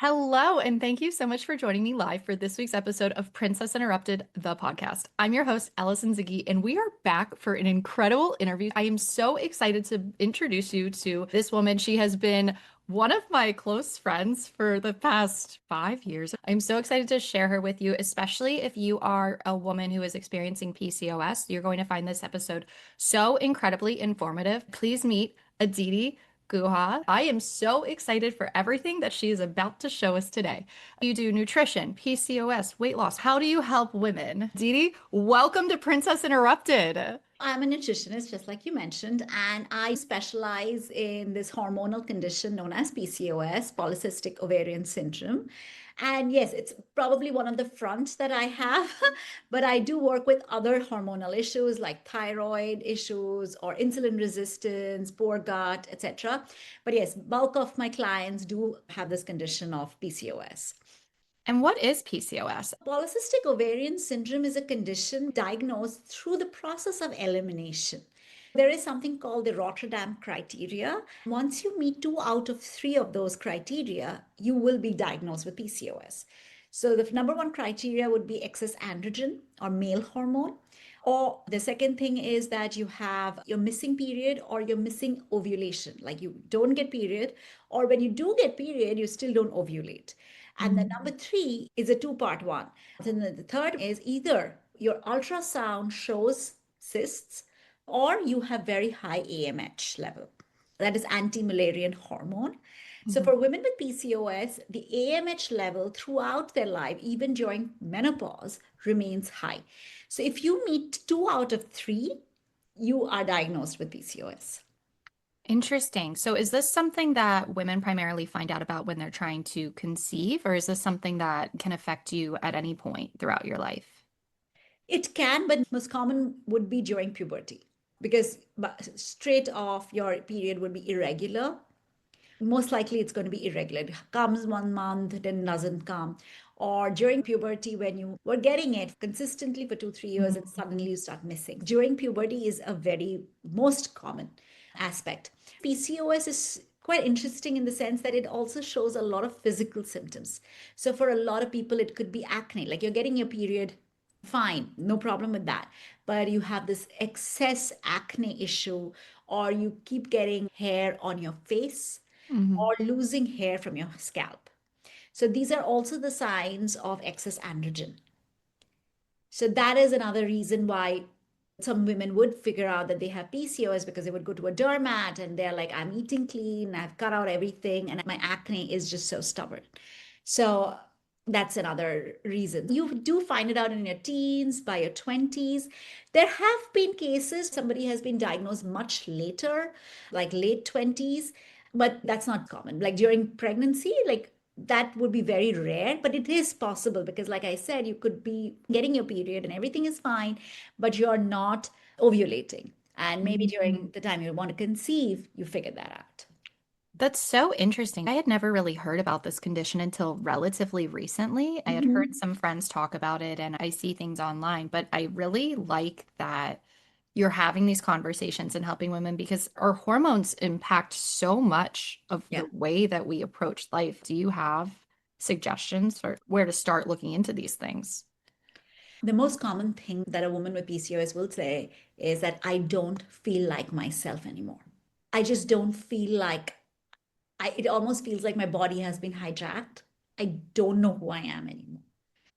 Hello, and thank you so much for joining me live for this week's episode of Princess Interrupted, the podcast. I'm your host, Allison Ziggy, and we are back for an incredible interview. I am so excited to introduce you to this woman. She has been one of my close friends for the past 5 years. I'm so excited to share her with you, especially if you are a woman who is experiencing PCOS. You're going to find this episode so incredibly informative. Please meet Aditi Guha. I am so excited for everything that she is about to show us today. You do nutrition, PCOS, weight loss. How do you help women? Didi, welcome to Princess Interrupted. I'm a nutritionist, just like you mentioned, and I specialize in this hormonal condition known as PCOS, polycystic ovarian syndrome. And yes, it's probably one of the fronts that I have, but I do work with other hormonal issues like thyroid issues or insulin resistance, poor gut, etc. But yes, bulk of my clients do have this condition of PCOS. And what is PCOS? Polycystic ovarian syndrome is a condition diagnosed through the process of elimination. There is something called the Rotterdam criteria. Once you meet two out of three of those criteria, you will be diagnosed with PCOS. So, the number one criteria would be excess androgen or male hormone. Or the second thing is that you have your missing period or you're missing ovulation, like you don't get period, or when you do get period, you still don't ovulate. And the number three is a two-part one. Then the third is either your ultrasound shows cysts or you have very high AMH level. That is anti-Mullerian hormone. So Mhm. for women with PCOS, the AMH level throughout their life, even during menopause, remains high. So if you meet two out of three, you are diagnosed with PCOS. Interesting. So, is this something that women primarily find out about when they're trying to conceive, or is this something that can affect you at any point throughout your life? It can, but most common would be during puberty because straight off your period would be irregular. Most likely it's going to be irregular. It comes 1 month, then doesn't come. Or during puberty, when you were getting it consistently for 2, 3 years, and suddenly you start missing. During puberty is a very most common aspect. PCOS is quite interesting in the sense that it also shows a lot of physical symptoms. So for a lot of people, it could be acne, like you're getting your period, fine, no problem with that. But you have this excess acne issue, or you keep getting hair on your face Mhm. or losing hair from your scalp. So these are also the signs of excess androgen. So that is another reason why some women would figure out that they have PCOS because they would go to a dermat and they're like, I'm eating clean, I've cut out everything, and my acne is just so stubborn. So that's another reason. You do find it out in your teens, by your 20s. There have been cases somebody has been diagnosed much later, like late 20s, but that's not common. Like during pregnancy, like that would be very rare, but it is possible because, like I said, you could be getting your period and everything is fine, but you're not ovulating. And maybe Mhm. during the time you want to conceive, you figure that out. That's so interesting. I had never really heard about this condition until relatively recently. I had heard Mhm. some friends talk about it and I see things online, but I really like that you're having these conversations and helping women because our hormones impact so much of Yeah. the way that we approach life. Do you have suggestions for where to start looking into these things? The most common thing that a woman with PCOS will say is that I don't feel like myself anymore. I just don't feel like it almost feels like my body has been hijacked. I don't know who I am anymore.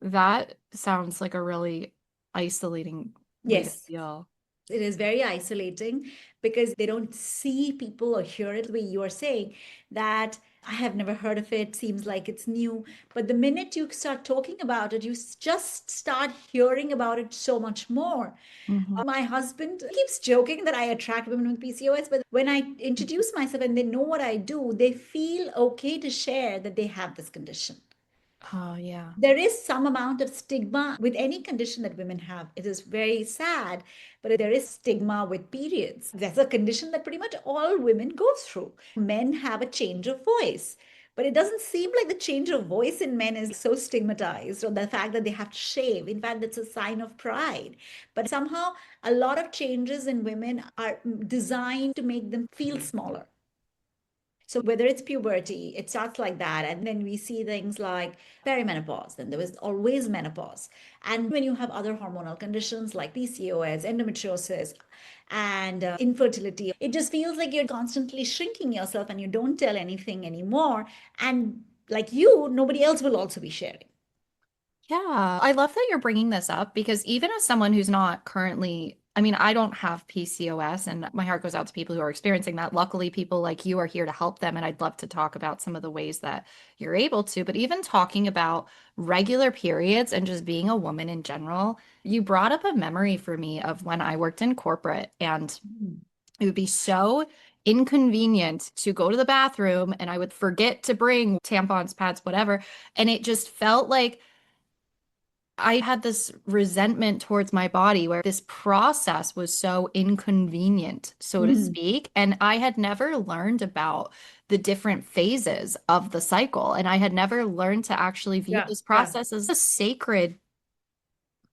That sounds like a really isolating way to Yes. feel. It is very isolating because they don't see people or hear it the way you are saying that I have never heard of it, seems like it's new. But the minute you start talking about it, you just start hearing about it so much more. Mhm. My husband keeps joking that I attract women with PCOS, but when I introduce myself and they know what I do, they feel okay to share that they have this condition. Oh, yeah. There is some amount of stigma with any condition that women have. It is very sad, but there is stigma with periods. That's a condition that pretty much all women go through. Men have a change of voice, but it doesn't seem like the change of voice in men is so stigmatized, or the fact that they have to shave. In fact, that's a sign of pride. But somehow, a lot of changes in women are designed to make them feel smaller. So whether it's puberty, it starts like that. And then we see things like perimenopause, then there was always menopause. And when you have other hormonal conditions like PCOS, endometriosis, and infertility, it just feels like you're constantly shrinking yourself and you don't tell anything anymore. And like you, nobody else will also be sharing. Yeah, I love that you're bringing this up because even as someone who's not currently, I mean, I don't have PCOS and my heart goes out to people who are experiencing that. Luckily, people like you are here to help them. And I'd love to talk about some of the ways that you're able to. But even talking about regular periods and just being a woman in general, you brought up a memory for me of when I worked in corporate and Mm. it would be so inconvenient to go to the bathroom and I would forget to bring tampons, pads, whatever. And it just felt like, I had this resentment towards my body where this process was so inconvenient, so to Mhm. speak. And I had never learned about the different phases of the cycle. And I had never learned to actually view Yeah, this yeah, process as a sacred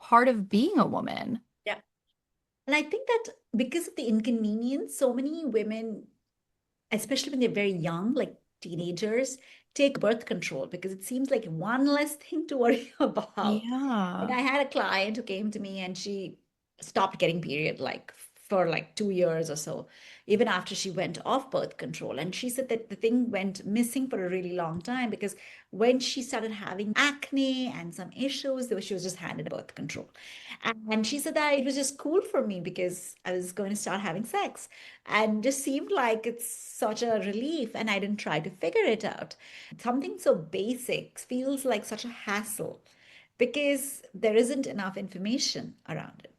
part of being a woman. yeah. And I think that because of the inconvenience, so many women, especially when they're very young, like teenagers, take birth control because it seems like one less thing to worry about. Like Yeah. I had a client who came to me and she stopped getting period like for like 2 years or so, even after she went off birth control. And she said that the thing went missing for a really long time because when she started having acne and some issues, she was just handed birth control. And she said that it was just cool for me because I was going to start having sex and just seemed like it's such a relief. And I didn't try to figure it out. Something so basic feels like such a hassle because there isn't enough information around it.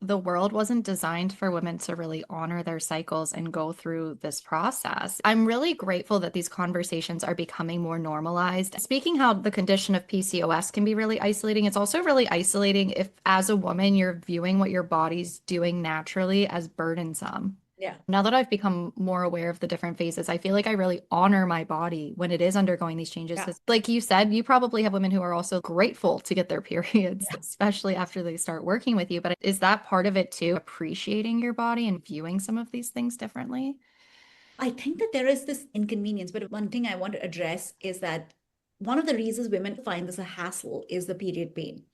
The world wasn't designed for women to really honor their cycles and go through this process. I'm really grateful that these conversations are becoming more normalized. Speaking how the condition of PCOS can be really isolating, it's also really isolating if, as a woman, you're viewing what your body's doing naturally as burdensome. Yeah. Now that I've become more aware of the different phases, I feel like I really honor my body when it is undergoing these changes. Yeah. 'Cause like you said, you probably have women who are also grateful to get their periods, Yeah. especially after they start working with you. But is that part of it too, appreciating your body and viewing some of these things differently? I think that there is this inconvenience, but one thing I want to address is that one of the reasons women find this a hassle is the period pain.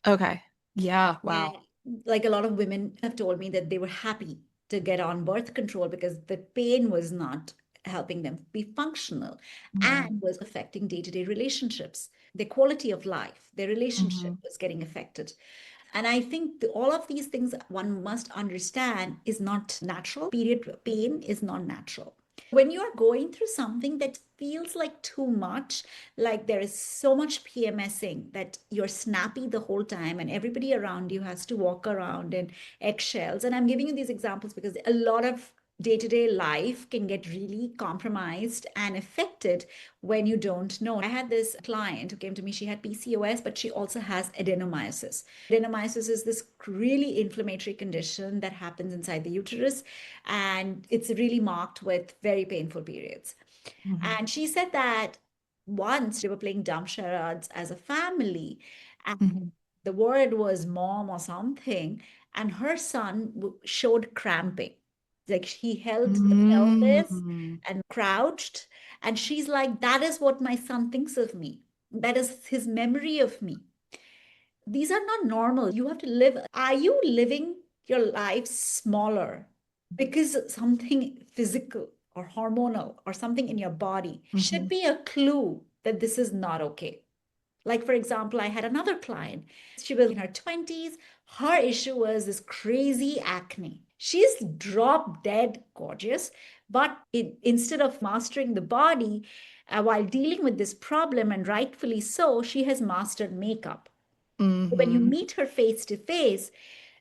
Okay. Yeah. And Wow. like a lot of women have told me that they were happy to get on birth control because the pain was not helping them be functional Mhm. and was affecting day-to-day relationships. Their quality of life, their relationship Mhm. was getting affected. And I think all of these things one must understand is not natural. Period pain is not natural. When you are going through something that feels like too much, like there is so much PMSing that you're snappy the whole time and everybody around you has to walk around in eggshells. And I'm giving you these examples because a lot of day-to-day life can get really compromised and affected when you don't know. I had this client who came to me, she had PCOS, but she also has adenomyosis. Adenomyosis is this really inflammatory condition that happens inside the uterus, and it's really marked with very painful periods. Mhm. And she said that once they were playing dumb charades as a family, and Mhm. the word was mom or something, and her son showed cramping. Like he held the pelvis Mhm. and crouched, and she's like, that is what my son thinks of me. That is his memory of me. These are not normal. You have to live. Are you living your life smaller because something physical or hormonal or something in your body should Mhm. be a clue that this is not okay? Like, for example, I had another client. She was in her 20s. Her issue was this crazy acne. She's drop dead gorgeous, but instead of mastering the body while dealing with this problem, and rightfully so, she has mastered makeup. When you Mhm. meet her face to face,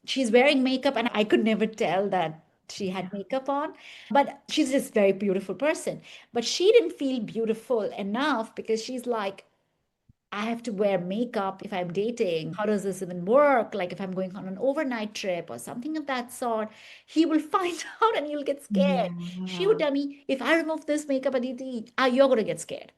she's wearing makeup, and I could never tell that she had Yeah. makeup on, but she's this very beautiful person. But she didn't feel beautiful enough because she's like, I have to wear makeup if I'm dating. How does this even work? Like if I'm going on an overnight trip or something of that sort, he will find out and you'll get scared. She would Yeah. tell me, if I remove this makeup, Aditi, you're going to get scared.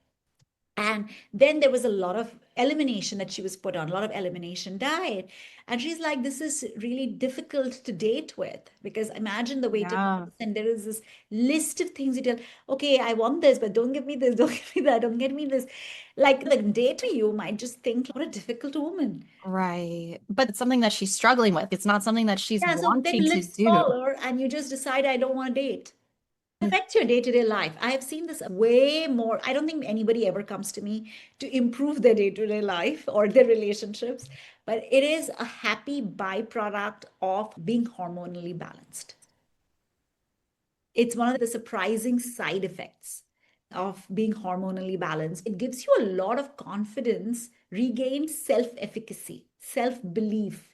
And then there was a lot of elimination that she was put on, a lot of elimination diet. And she's like, this is really difficult to date with because imagine the weight of Yeah. and there is this list of things you tell, okay, I want this, but don't give me this, don't give me that, don't get me this. Like the date to you might just think, what a difficult woman. Right. But it's something that she's struggling with. It's not something that she's Yeah, so then wanting to lists do. smaller and you just decide, I don't want to date. Affects your day-to-day life. I have seen this way more. I don't think anybody ever comes to me to improve their day-to-day life or their relationships, but it is a happy byproduct of being hormonally balanced. It's one of the surprising side effects of being hormonally balanced. It gives you a lot of confidence, regained self-efficacy, self-belief,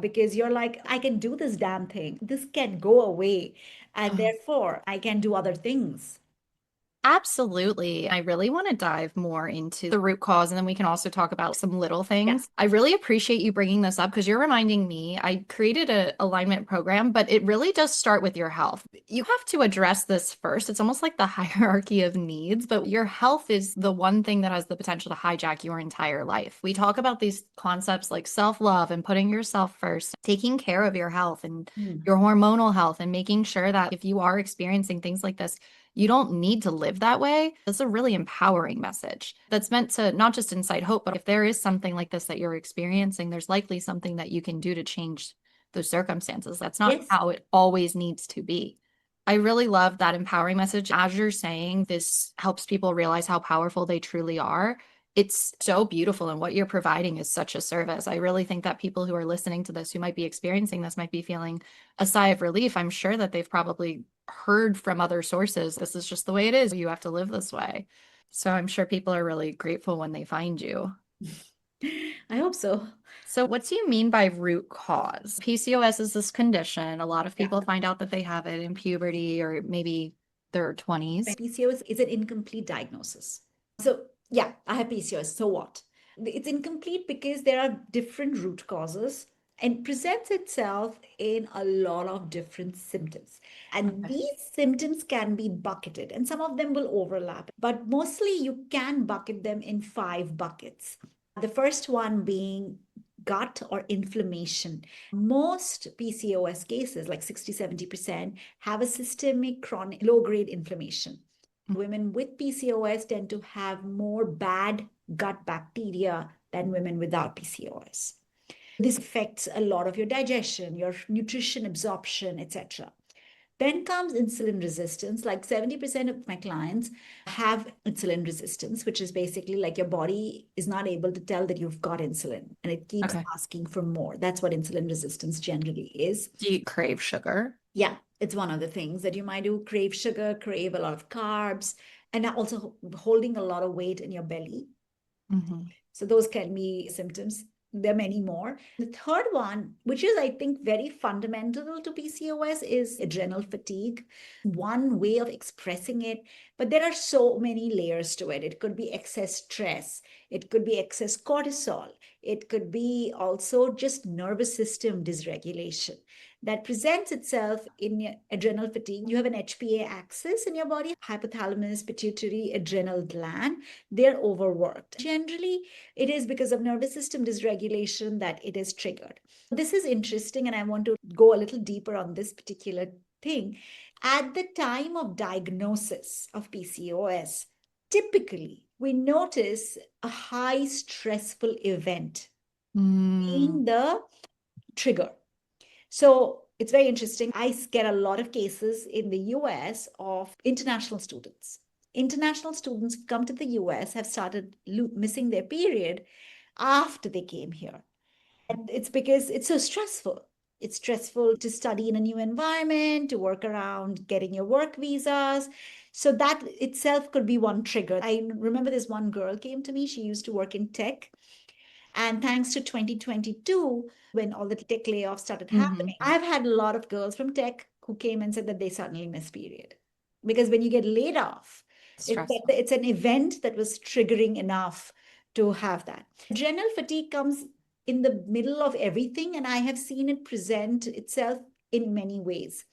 because you're like, I can do this damn thing. This can go away. And therefore, I can do other things. Absolutely. I really want to dive more into the root cause, and then we can also talk about some little Yeah. things. I really appreciate you bringing this up because you're reminding me I created a alignment program, but it really does start with your health. You have to address this first. It's almost like the hierarchy of needs, but your health is the one thing that has the potential to hijack your entire life. We talk about these concepts like self-love and putting yourself first, taking care of your health and your hormonal health, and making sure that if you are experiencing things like this, you don't need to live that way. That's a really empowering message that's meant to not just incite hope, but if there is something like this that you're experiencing, there's likely something that you can do to change those circumstances. That's not Yes. how it always needs to be. I really love that empowering message. As you're saying, this helps people realize how powerful they truly are. It's so beautiful, and what you're providing is such a service. I really think that people who are listening to this, who might be experiencing this, might be feeling a sigh of relief. I'm sure that they've probably heard from other sources, this is just the way it is. You have to live this way. So I'm sure people are really grateful when they find you. I hope so. So, what do you mean by root cause? PCOS is this condition. A lot of Yeah. people find out that they have it in puberty or maybe their 20s. PCOS is an incomplete diagnosis. So, yeah, I have PCOS. So what? It's incomplete because there are different root causes and presents itself in a lot of different symptoms. And Okay. these symptoms can be bucketed, and some of them will overlap, but mostly you can bucket them in 5 buckets. The first one being gut or inflammation. Most PCOS cases, like 60-70%, have a systemic chronic low-grade inflammation. Women with PCOS tend to have more bad gut bacteria than women without PCOS. This affects a lot of your digestion, your nutrition absorption, etc. Then comes insulin resistance. Like 70% of my clients have insulin resistance, which is basically like your body is not able to tell that you've got insulin and it keeps Okay. asking for more. That's what insulin resistance generally is. Do you crave sugar? Yeah, it's one of the things that you might do, crave sugar, crave a lot of carbs, and also holding a lot of weight in your belly. Mm-hmm. So those can be symptoms. There are many more. The third one, which is, I think, very fundamental to PCOS, is adrenal fatigue. One way of expressing it, but there are so many layers to it. It could be excess stress, it could be excess cortisol, it could be also just nervous system dysregulation that presents itself in your adrenal fatigue. You have an HPA axis in your body, hypothalamus, pituitary, adrenal gland. They're overworked. Generally, it is because of nervous system dysregulation that it is triggered. This is interesting, and I want to go a little deeper on this particular thing. At the time of diagnosis of PCOS, typically we notice a high stressful event being the trigger. So it's very interesting. I get a lot of cases in the US of international students. International students who come to the US have started missing their period after they came here. And it's because it's so stressful. It's stressful to study in a new environment, to work around getting your work visas. So that itself could be one trigger. I remember this one girl came to me. She used to work in tech. And thanks to 2022, when all the tech layoffs started happening, I've had a lot of girls from tech who came and said that they suddenly missed period. Because when you get laid off, it's an event that was triggering enough to have that. Adrenal fatigue comes in the middle of everything, and I have seen it present itself in many ways.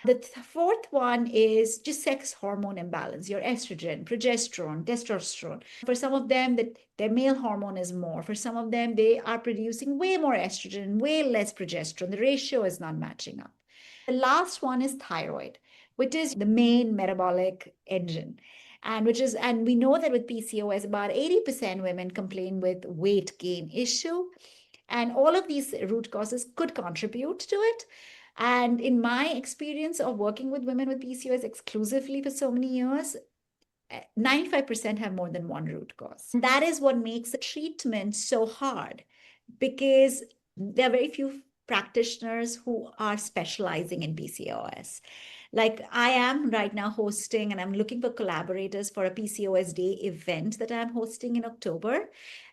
The fourth one is just sex hormone imbalance, your estrogen, progesterone, testosterone. For some of them, their male hormone is more. For some of them, they are producing way more estrogen, way less progesterone. The ratio is not matching up. The last one is thyroid, which is the main metabolic engine. And we know that with PCOS, about 80% women complain with weight gain issue. And all of these root causes could contribute to it. And in my experience of working with women with PCOS exclusively for so many years, 95% have more than one root cause. That is what makes the treatment so hard, because there are very few practitioners who are specializing in PCOS. Like I am right now hosting, and I'm looking for collaborators for a PCOS Day event that I'm hosting in October.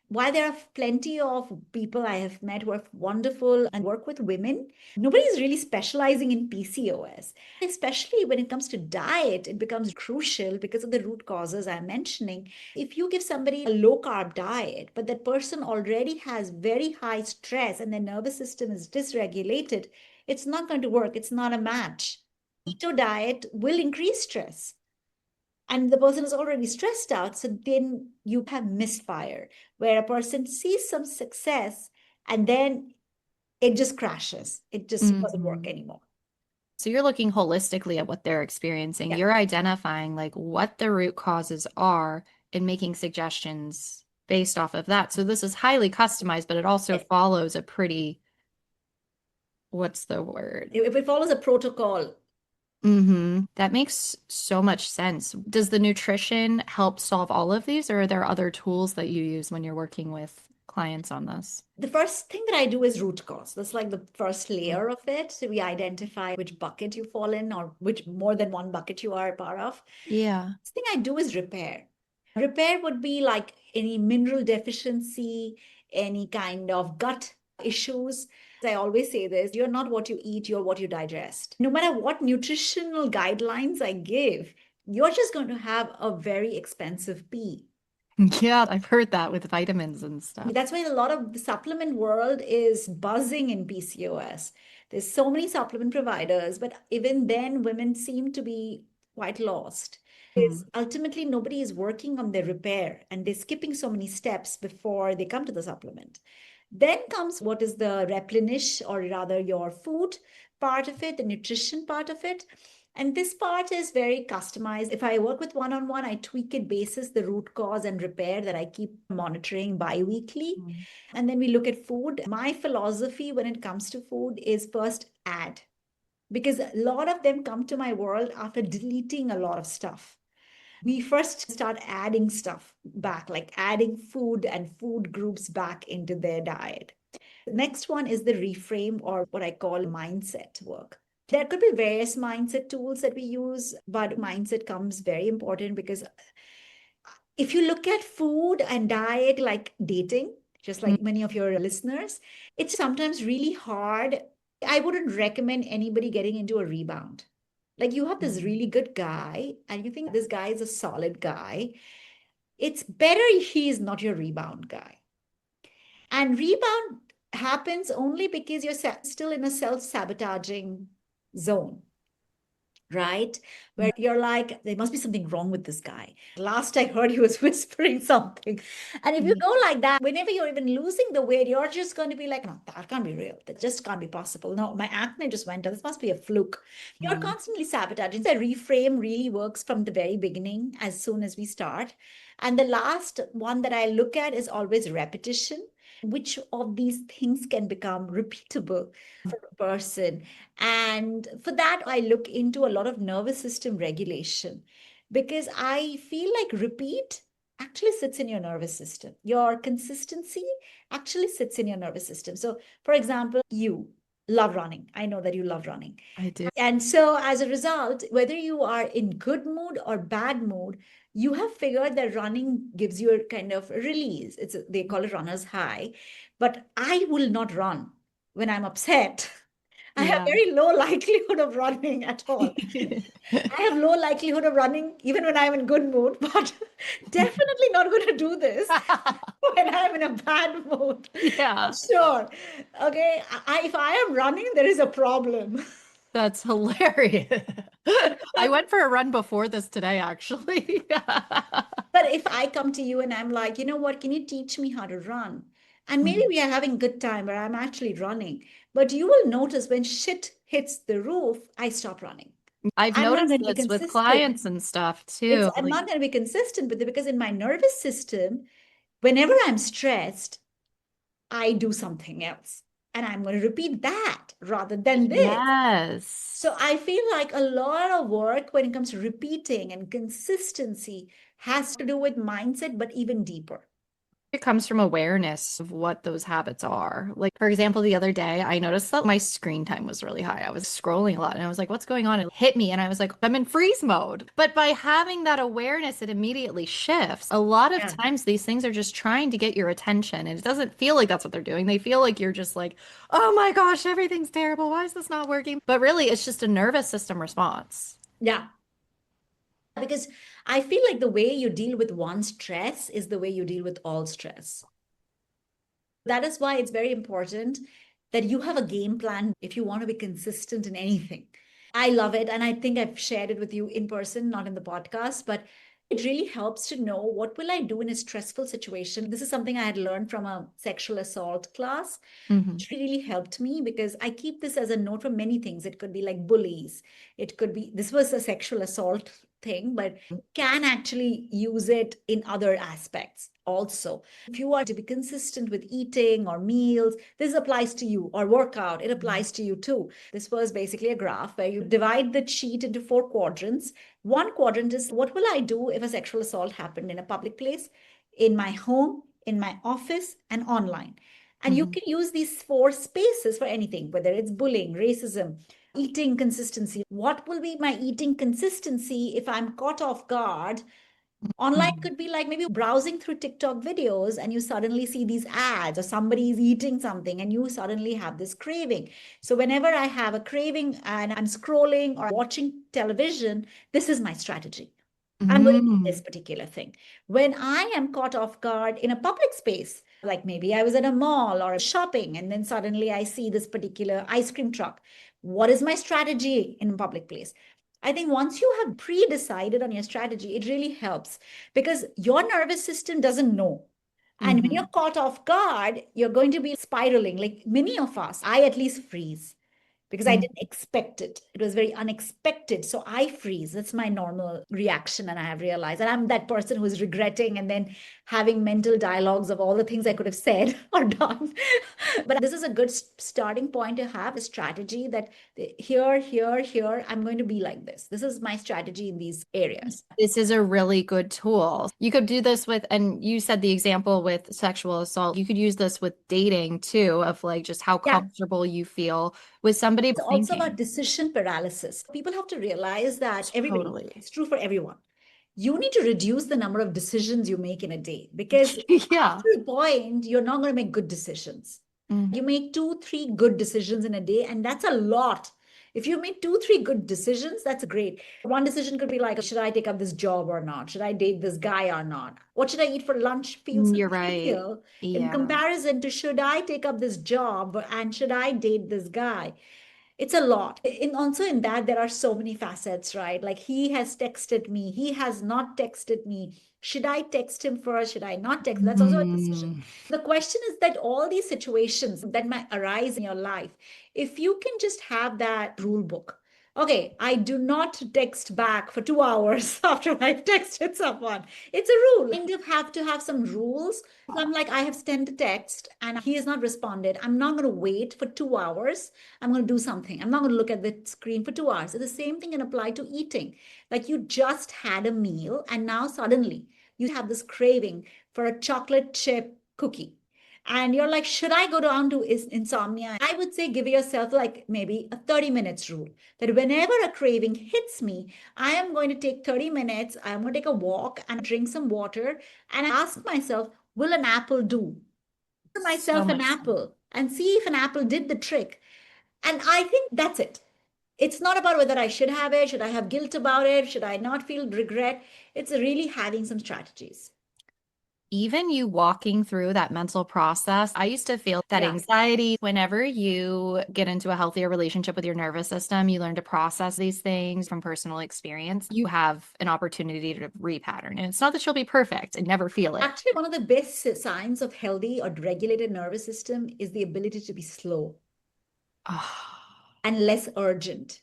While there are plenty of people I have met who are wonderful and work with women, nobody's really specializing in PCOS. Especially when it comes to diet, it becomes crucial because of the root causes I'm mentioning. If you give somebody a low carb diet, but that person already has very high stress and their nervous system is dysregulated, it's not going to work. It's not a match. Keto diet will increase stress, and the person is already stressed out. So then you have misfire, where a person sees some success and then it just crashes. It just doesn't work anymore. So you're looking holistically at what they're experiencing. Yeah. You're identifying like what the root causes are and making suggestions based off of that. So this is highly customized, but it also follows a pretty, what's the word? If it follows a protocol. That makes so much sense. Does the nutrition help solve all of these, or are there other tools that you use when you're working with clients on this? The first thing that I do is root cause. That's like the first layer of it. So we identify which bucket you fall in, or which more than one bucket you are a part of. Yeah. The thing I do is repair. Repair would be like any mineral deficiency, any kind of gut issues. I always say this, you're not what you eat, you're what you digest. No matter what nutritional guidelines I give, you're just going to have a very expensive pee. Yeah, I've heard that with vitamins and stuff. That's why a lot of the supplement world is buzzing in PCOS. There's so many supplement providers, but even then, women seem to be quite lost. Because ultimately, nobody is working on their repair, and they're skipping so many steps before they come to the supplement. Then comes what is the replenish, or rather your food part of it, the nutrition part of it. And this part is very customized. If I work with one-on-one, I tweak it basis the root cause and repair that I keep monitoring bi-weekly. And then we look at food. My philosophy when it comes to food is first add, because a lot of them come to my world after deleting a lot of stuff. We first start adding stuff back, like adding food and food groups back into their diet. The next one is the reframe, or what I call mindset work. There could be various mindset tools that we use, but mindset comes very important, because if you look at food and diet like dating, just like many of your listeners, it's sometimes really hard. I wouldn't recommend anybody getting into a rebound. Like you have this really good guy and you think this guy is a solid guy. It's better he is not your rebound guy. And rebound happens only because you're still in a self-sabotaging zone, right? Where you're like, there must be something wrong with this guy. Last I heard, he was whispering something. And if you go like that, whenever you're even losing the weight, you're just going to be like, no, that can't be real. That just can't be possible. No, my acne just went up. This must be a fluke. You're constantly sabotaging. The reframe really works from the very beginning, as soon as we start. And the last one that I look at is always repetition. Which of these things can become repeatable for a person? And for that, I look into a lot of nervous system regulation, because I feel like repeat actually sits in your nervous system. Your consistency actually sits in your nervous system. So, for example, you love running. I know that you love running. I do. And so, as a result, whether you are in good mood or bad mood, you have figured that running gives you a kind of release. They call it runner's high. But I will not run when I'm upset. I have very low likelihood of running at all. I have low likelihood of running even when I'm in good mood, but definitely not going to do this when I'm in a bad mood. Yeah. Sure. Okay. If I am running, there is a problem. That's hilarious. I went for a run before this today, actually. But if I come to you and I'm like, you know what, can you teach me how to run? And maybe Mhm. we are having a good time where I'm actually running, but you will notice when shit hits the roof, I stop running. I've I'm not noticed going to be this with consistent. clients and stuff too. I'm Like, not going to be consistent with it because in my nervous system, whenever I'm stressed, I do something else. And I'm going to repeat that rather than this. yes. So I feel like a lot of work when it comes to repeating and consistency has to do with mindset, but even deeper. It comes from awareness of what those habits are. Like, for example, the other day, I noticed that my screen time was really high. I was scrolling a lot and I was like, what's going on? It hit me and I was like, I'm in freeze mode. But by having that awareness, it immediately shifts. A lot of Yeah. times, these things are just trying to get your attention and it doesn't feel like that's what they're doing. They feel like you're just like, oh my gosh, everything's terrible. Why is this not working? But really, it's just a nervous system response. Yeah. Because I feel like the way you deal with one stress is the way you deal with all stress. That is why it's very important that you have a game plan if you want to be consistent in anything. I love it. And I think I've shared it with you in person, not in the podcast, but it really helps to know what will I do in a stressful situation. This is something I had learned from a sexual assault class. Mhm. It really helped me because I keep this as a note for many things. It could be like bullies. It could be, this was a sexual assault thing, but can actually use it in other aspects also. If you are to be consistent with eating or meals, this applies to you, or workout, it applies to you too. This was basically a graph where you divide the sheet into 4 quadrants. One quadrant is what will I do if a sexual assault happened in a public place, in my home, in my office, and online. And you Mhm. can use these 4 spaces for anything, whether it's bullying, racism, eating consistency. What will be my eating consistency if I'm caught off guard? Online Mhm. could be like maybe browsing through TikTok videos and you suddenly see these ads, or somebody is eating something and you suddenly have this craving. So, whenever I have a craving and I'm scrolling or watching television, this is my strategy. I'm going to do this Mhm. particular thing. When I am caught off guard in a public space, like maybe I was at a mall or shopping, and then suddenly I see this particular ice cream truck. What is my strategy in a public place? I think once you have pre-decided on your strategy, it really helps because your nervous system doesn't know. And when you're Mhm. caught off guard, you're going to be spiraling. Like many of us, I at least freeze because I Mhm. didn't expect it. It was very unexpected. So I freeze. That's my normal reaction. And I have realized. And I'm that person who's regretting and then having mental dialogues of all the things I could have said or done. But this is a good starting point to have a strategy that here, I'm going to be like this. This is my strategy in these areas. This is a really good tool. You could do this with, and you said the example with sexual assault. You could use this with dating too, of like just how Yeah. comfortable you feel with somebody It's also about thinking. decision paralysis. People have to realize that everybody, Totally. it's true for everyone. You need to reduce the number of decisions you make in a day because Yeah. after a point, you're not going to make good decisions. Mhm. You make 2, 3 good decisions in a day, and that's a lot. If you make 2, 3 good decisions, that's great. One decision could be like, should I take up this job or not? Should I date this guy or not? What should I eat for lunch feels You're right. trivial in Yeah. comparison to should I take up this job and should I date this guy? It's a lot. And also in that, there are so many facets, right? Like he has texted me, he has not texted me. Should I text him first? Should I not text? That's also a decision. Mhm. The question is that all these situations that might arise in your life, if you can just have that rule book. Okay, I do not text back for 2 hours after I've texted someone. It's a rule. I kind of have to have some rules. So I'm like, I have sent a text and he has not responded. I'm not going to wait for 2 hours. I'm going to do something. I'm not going to look at the screen for 2 hours. So the same thing can apply to eating. Like you just had a meal and now suddenly you have this craving for a chocolate chip cookie. And you're like, should I go down to insomnia? I would say give yourself like maybe a 30 minutes rule that whenever a craving hits me, I am going to take 30 minutes. I'm going to take a walk and drink some water and ask myself, will an apple do? Give So myself an much sense. apple and see if an apple did the trick. And I think that's it. It's not about whether I should have it, should I have guilt about it, should I not feel regret. It's really having some strategies. Even you walking through that mental process, I used to feel that Yeah. anxiety. Whenever you get into a healthier relationship with your nervous system, you learn to process these things from personal experience. You have an opportunity to repattern. And it's not that you'll be perfect and never feel it. Actually, one of the best signs of healthy or regulated nervous system is the ability to be slow and less urgent.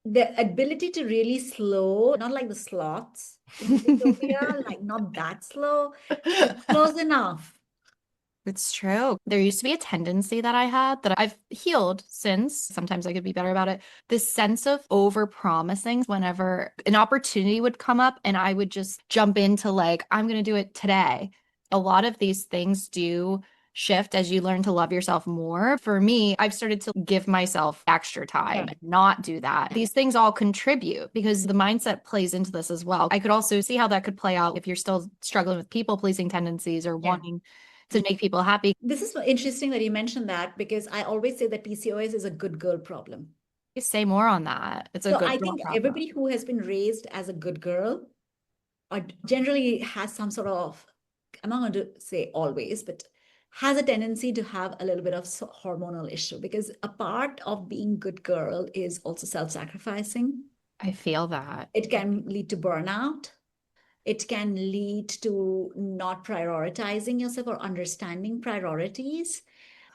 The ability to really slow, not like the sloths in the dystopia, like not that slow, but close enough. It's true. There used to be a tendency that I had that I've healed since. Sometimes I could be better about it. This sense of over promising whenever an opportunity would come up and I would just jump into like, I'm going to do it today. A lot of these things do shift as you learn to love yourself more. For me, I've started to give myself extra time Yeah. and not do that. These things all contribute because the mindset plays into this as well. I could also see how that could play out if you're still struggling with people pleasing tendencies or Yeah. wanting to make people happy. This is interesting that you mentioned that because I always say that PCOS is a good girl problem. Say more on that. It's a So good I girl think problem. everybody who has been raised as a good girl or generally has some sort of, I'm not going to say always, but has a tendency to have a little bit of hormonal issue because a part of being good girl is also self-sacrificing. I feel that. It can lead to burnout. It can lead to not prioritizing yourself or understanding priorities.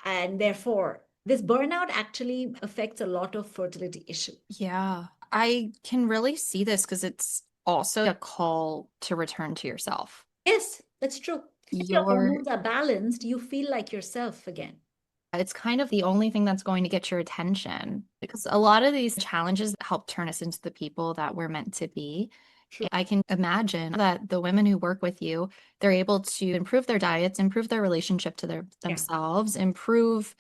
And therefore, this burnout actually affects a lot of fertility issues. Yeah. I can really see this because it's also a call to return to yourself. Yes, that's true. If your Your hormones are balanced, you feel like yourself again. It's kind of the only thing that's going to get your attention because a lot of these challenges help turn us into the people that we're meant to be. True. I can imagine that the women who work with you, they're able to improve their diets, improve their relationship to Yeah. themselves, improve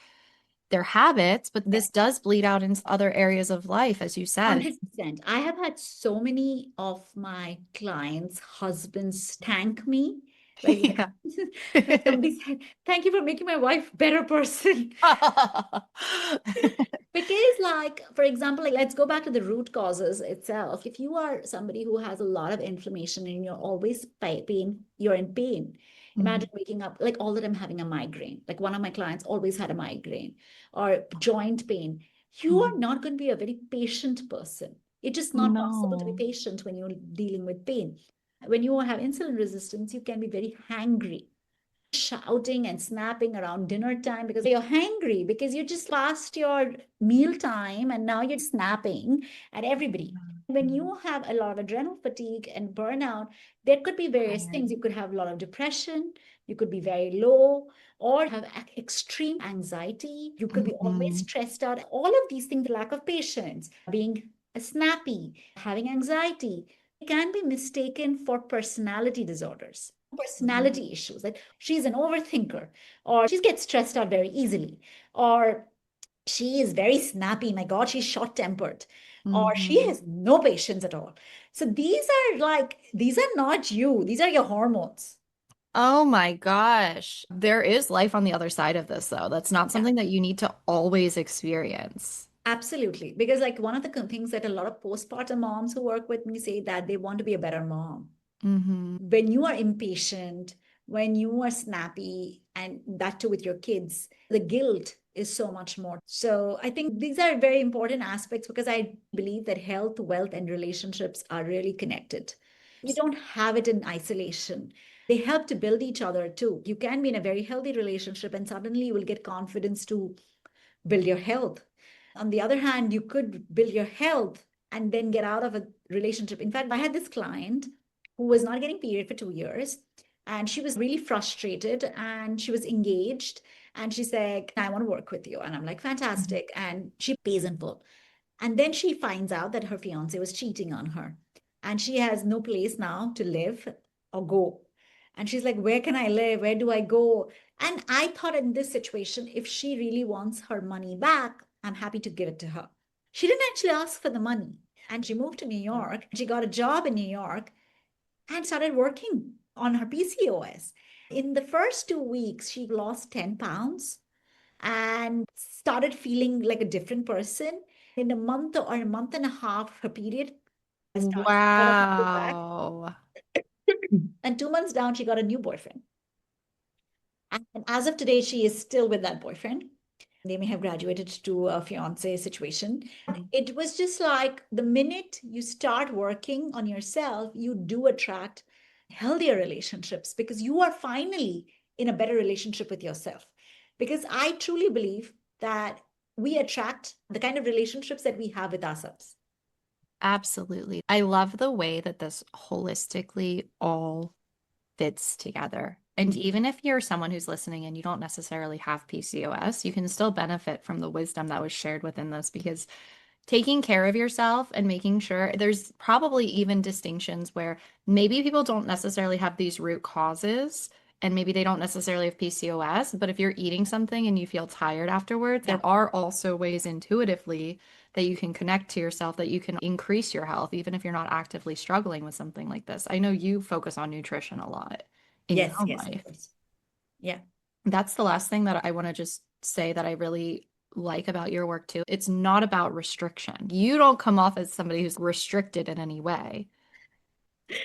their habits, but Yeah. this does bleed out into other areas of life, as you said. 100%. I have had so many of my clients' husbands thank me. Like, Yeah. like somebody said, thank you for making my wife a better person. Because, like, for example, like, let's go back to the root causes itself. If you are somebody who has a lot of inflammation and you're always pain, you're in pain. Mhm. Imagine waking up like all the time having a migraine. Like one of my clients always had a migraine or joint pain. You are Mhm. not going to be a very patient person. It's just not possible to be No. patient when you're dealing with pain. When you have insulin resistance, you can be very hangry, shouting and snapping around dinner time because you're hangry because you just past your meal time and now you're snapping at everybody. When you have a lot of adrenal fatigue and burnout, there could be various Tired. things. You could have a lot of depression, you could be very low, or have extreme anxiety. You could be always Mhm. stressed out. All of these things, lack of patience, being snappy, having anxiety, can be mistaken for personality disorders, personality issues. Like she's an overthinker, or she gets stressed out very easily, or she is very snappy. My God, she's short tempered, or she Mhm. has no patience at all. So these are not you, these are your hormones. Oh my gosh. There is life on the other side of this, though. That's not Yeah. something that you need to always experience. Absolutely. Because, like, one of the things that a lot of postpartum moms who work with me say that they want to be a better mom. Hmm. When you are impatient, when you are snappy, and that too with your kids, the guilt is so much more. So I think these are very important aspects because I believe that health, wealth, and relationships are really connected. You don't have it in isolation. They help to build each other too. You can be in a very healthy relationship and suddenly you will get confidence to build your health. On the other hand, you could build your health and then get out of a relationship. In fact, I had this client who was not getting period for 2 years and she was really frustrated and she was engaged and she said, I want to work with you. And I'm like, fantastic. And she pays in full. And then she finds out that her fiance was cheating on her and she has no place now to live or go. And she's like, where can I live? Where do I go? And I thought in this situation, if she really wants her money back, I'm happy to give it to her. She didn't actually ask for the money. And she moved to New York. She got a job in New York and started working on her PCOS. In the first 2 weeks, she lost 10 pounds and started feeling like a different person. In a month or a month and a half, her period started coming back. Wow. And 2 months down, she got a new boyfriend. And as of today, she is still with that boyfriend. They may have graduated to a fiance situation. It was just like the minute you start working on yourself, you do attract healthier relationships because you are finally in a better relationship with yourself. Because I truly believe that we attract the kind of relationships that we have with ourselves. Absolutely. I love the way that this holistically all fits together. And Mhm. even if you're someone who's listening and you don't necessarily have PCOS, you can still benefit from the wisdom that was shared within this because taking care of yourself and making sure there's probably even distinctions where maybe people don't necessarily have these root causes and maybe they don't necessarily have PCOS, but if you're eating something and you feel tired afterwards, Yeah. there are also ways intuitively that you can connect to yourself that you can increase your health, even if you're not actively struggling with something like this. I know you focus on nutrition a lot in your Yes, own yes, of life. course. Yeah. That's the last thing that I want to just say that I really like about your work too. It's not about restriction. You don't come off as somebody who's restricted in any way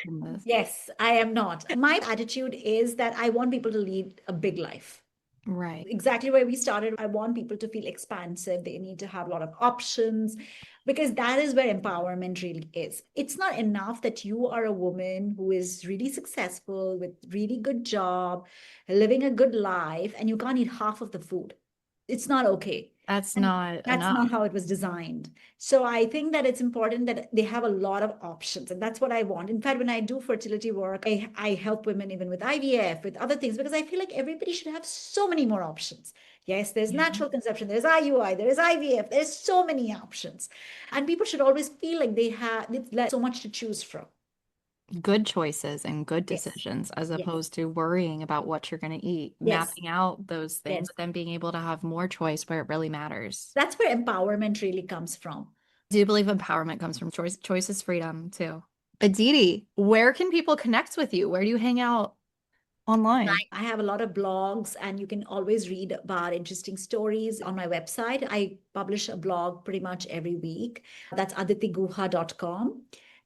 in this. Yes, I am not. My attitude is that I want people to lead a big life. Right. Exactly where we started. I want people to feel expansive. They need to have a lot of options because that is where empowerment really is. It's not enough that you are a woman who is really successful with really good job, living a good life, and you can't eat half of the food. It's not okay. That's And not that's not enough. how it was designed. So I think that it's important that they have a lot of options. And that's what I want. In fact, when I do fertility work, I help women even with IVF, with other things, because I feel like everybody should have so many more options. Yes, there's Yeah. natural conception, there's IUI, there's IVF, there's so many options. And people should always feel like they have so much to choose from. Good choices and good Yes, decisions as yes, opposed to worrying about what you're going to eat, yes, mapping out those things, yes. but then being able to have more choice where it really matters. That's where empowerment really comes from. I do believe empowerment comes from choice. Choice is freedom too. Aditi, where can people connect with you? Where do you hang out online? I have a lot of blogs, and you can always read about interesting stories on my website. I publish a blog pretty much every week. That's aditiguha.com.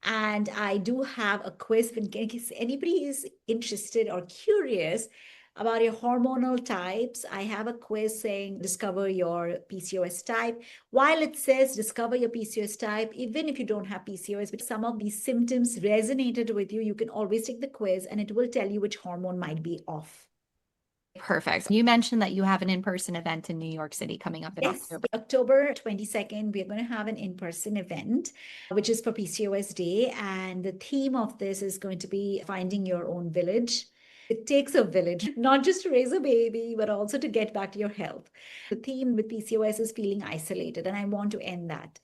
And I do have a quiz in case anybody is interested or curious about your hormonal types. I have a quiz saying discover your PCOS type. While it says discover your PCOS type, even if you don't have PCOS, but some of these symptoms resonated with you, you can always take the quiz and it will tell you which hormone might be off. Perfect. You mentioned that you have an in-person event in New York City coming up in Yes, October. October 22nd, we're going to have an in-person event, which is for PCOS Day. And the theme of this is going to be finding your own village. It takes a village, not just to raise a baby, but also to get back to your health. The theme with PCOS is feeling isolated, and I want to end that.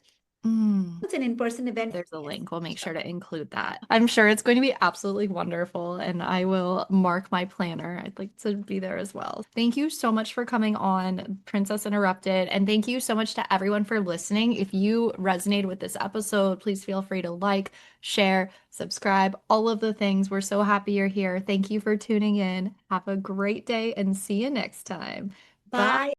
Mm. It's an in-person event. There's a Yes. link. We'll make sure to include that. I'm sure it's going to be absolutely wonderful, and I will mark my planner. I'd like to be there as well. Thank you so much for coming on Princess Interrupted, and thank you so much to everyone for listening. If you resonated with this episode, please feel free to like, share, subscribe, all of the things. We're so happy you're here. Thank you for tuning in. Have a great day and see you next time. Bye. Bye.